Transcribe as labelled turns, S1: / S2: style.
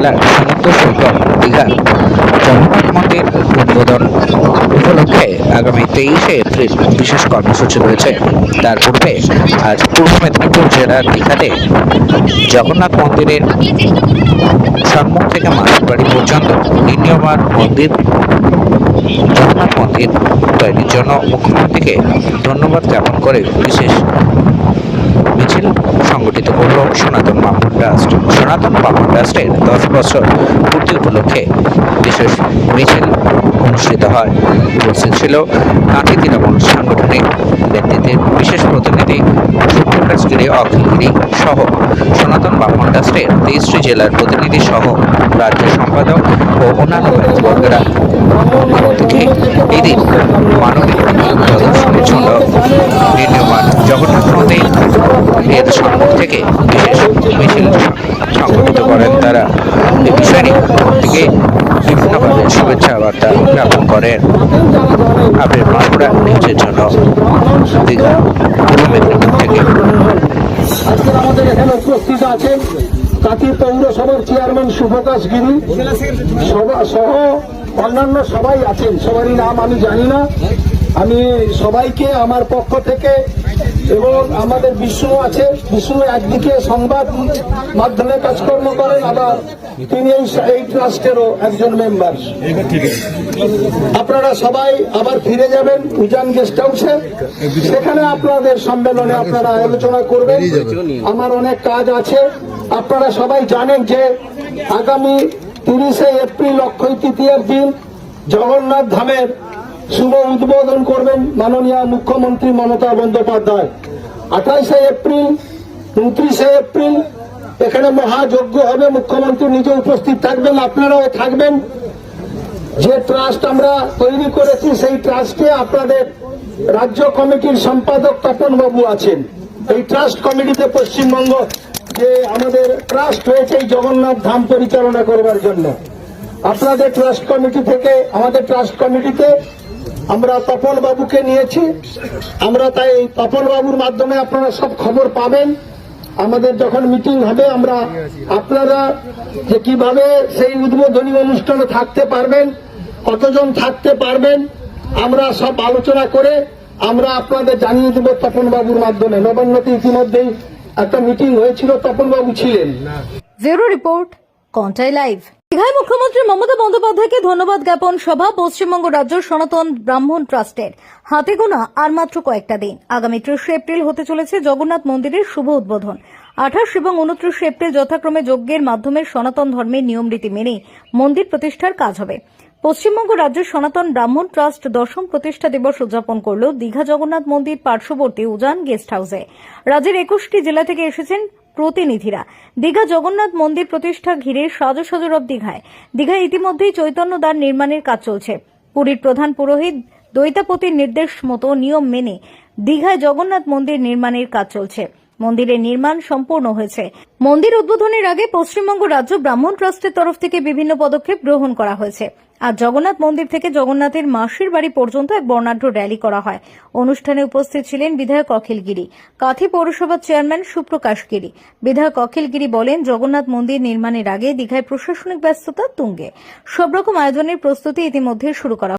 S1: জেলার সমুদ্র সৈকত দীঘার জগন্নাথ মন্দির উদ্বোধন উপলক্ষে আগামী 23শে এপ্রিল বিশেষ কর্মসূচি রয়েছে। তার পূর্বে আজ পূর্ব মেদিনীপুর জেলার দীঘাতে জগন্নাথ মন্দিরের সম্মুখ থেকে মাসির বাড়ি পর্যন্ত নির্মীয়মান জগন্নাথ মন্দির তৈরির জন্য মুখ্যমন্ত্রীকে ধন্যবাদ জ্ঞাপন করে বিশেষ মিছিল সংগঠিত করল সনাতন ব্রাহ্মণ ট্রাস্ট। সনাতন ব্রাহ্মণ ট্রাস্টের 10 বছর পূর্তি উপলক্ষে বিশেষ মিছিল অনুষ্ঠিত হয়। উপস্থিত ছিল কাঁথি তৃণমূল সাংগঠনিক ব্যক্তিত্বের বিশেষ প্রতিনিধি সুপ্রকাশ গিরি, অখিল গিরি সহ সনাতন ব্রাহ্মণ ট্রাস্টের 23টি জেলার প্রতিনিধি সহ রাজ্য সম্পাদক ও অন্যান্য ব্যক্তিবর্গেরা। অন্যদিকে এদিন মানবিক প্রদর্শনের জন্য নির্মীয়মান জগন্নাথ মন্দির এর সম্মুখ থেকে বিশেষ মিছিল সংগঠিত করেন তারা। এই বিষয়ে মুখ্যমন্ত্রীকে বিভিন্নভাবে শুভেচ্ছা বার্তা জ্ঞাপন করেন। আপনার বাঁকুড়া নিউজের জন্য দীঘা পূর্ব মেদিনীপুর থেকে।
S2: আজকে আমাদের এখানে উপস্থিত আছেন কাঁথি পৌরসভার চেয়ারম্যান সুপ্রকাশ গিরি সহ অন্যান্য সবাই আছেন। সবারই নাম আমি জানি না। আমি সবাইকে আমার পক্ষ থেকে এবং আমাদের বিষ্ণু আছে, বিষ্ণু একদিকে সংবাদ মাধ্যমে কাজকর্ম করেন, আবার তিনি এই ট্রাস্টেরও একজন মেম্বার। আপনারা সবাই আবার ফিরে যাবেন উজান গেস্ট হাউসে, সেখানে আপনাদের সম্মেলনে আপনারা আলোচনা করবেন। আমার অনেক কাজ আছে। আপনারা সবাই জানেন যে আগামী 30শে এপ্রিল অক্ষয় তৃতীয়ার দিন জগন্নাথ ধামের শুভ উদ্বোধন করবেন মাননীয় মুখ্যমন্ত্রী মমতা বন্দ্যোপাধ্যায়। 28শে এপ্রিল, 29শে এপ্রিল এখানে মহাযজ্ঞ হবে। মুখ্যমন্ত্রী নিজে উপস্থিত থাকবেন, আপনারাও থাকবেন। যে ট্রাস্ট আমরা তৈরি করেছি সেই ট্রাস্টে আপনাদের রাজ্য কমিটির সম্পাদক তপন বাবু আছেন। এই ট্রাস্ট কমিটিতে পশ্চিমবঙ্গ যে আমাদের ট্রাস্ট হয়েছে এই জগন্নাথ ধাম পরিচালনা করবার জন্য, আপনাদের ট্রাস্ট কমিটি থেকে আমাদের ট্রাস্ট কমিটিতে আমরা তপন বাবুকে নিয়েছি। আমরা তাই তপন বাবুর মাধ্যমে আপনারা সব খবর পাবেন। আমাদের যখন মিটিং হবে আমরা আপনারা যে কিভাবে সেই উদ্বোধনী অনুষ্ঠানে থাকতে পারবেন, কতজন থাকতে পারবেন, আমরা সব আলোচনা করে আমরা আপনাদের জানিয়ে দেব তপন বাবুর মাধ্যমে। নবান্নতে ইতিমধ্যেই একটা মিটিং হয়েছিল, তপন বাবু ছিলেন।
S3: Bureau report, Contai live. দীঘায় মুখ্যমন্ত্রী মমতা বন্দ্যোপাধ্যায়কে ধন্যবাদ জ্ঞাপন সভা পশ্চিমবঙ্গ রাজ্য সনাতন ব্রাহ্মণ ট্রাস্টের। হাতে গোনা আর মাত্র কয়েকটা দিন। আগামী 30শে এপ্রিল হতে চলেছে জগন্নাথ মন্দিরের শুভ উদ্বোধন। 28 এবং 29শে এপ্রিল যথাক্রমে যজ্ঞের মাধ্যমে সনাতন ধর্মের নিয়ম রীতি মেনে মন্দির প্রতিষ্ঠার কাজ হবে। পশ্চিমবঙ্গ রাজ্য সনাতন ব্রাহ্মণ ট্রাস্ট 10ম প্রতিষ্ঠা দিবস উদযাপন করল দীঘা জগন্নাথ মন্দির পার্শ্ববর্তী উজান গেস্ট হাউসে। রাজ্যের 21টি জেলা থেকে এসেছেন প্রতিনিধিরা। দীঘা জগন্নাথ মন্দির প্রতিষ্ঠা ঘিরে সাজো রব দীঘায়। দীঘায় ইতিমধ্যেই চৈতন্য দ্বার নির্মাণের কাজ চলছে। পুরীর প্রধান পুরোহিত দ্বৈতাপতির নির্দেশ মতো নিয়ম মেনে দীঘায় জগন্নাথ মন্দির নির্মাণের কাজ চলছে। মন্দিরের নির্মাণ সম্পূর্ণ হয়েছে। মন্দির উদ্বোধনের আগে পশ্চিমবঙ্গ রাজ্য ব্রাহ্মণ ট্রাস্টের তরফ থেকে বিভিন্ন পদক্ষেপ গ্রহণ করা হয়েছে। আর জগন্নাথ মন্দির থেকে জগন্নাথের মাসির বাড়ি পর্যন্ত এক বর্ণাঢ্য র্যালি করা হয়। অনুষ্ঠানে উপস্থিত ছিলেন বিধায়ক অখিল গিরি, কাঁথি পৌরসভার চেয়ারম্যান সুপ্রকাশ গিরি। বিধায়ক অখিল গিরি বলেন, জগন্নাথ মন্দির নির্মাণের আগে দীঘায় প্রশাসনিক ব্যস্ততা তুঙ্গে। সব রকম আয়োজনের প্রস্তুতি ইতিমধ্যে শুরু করা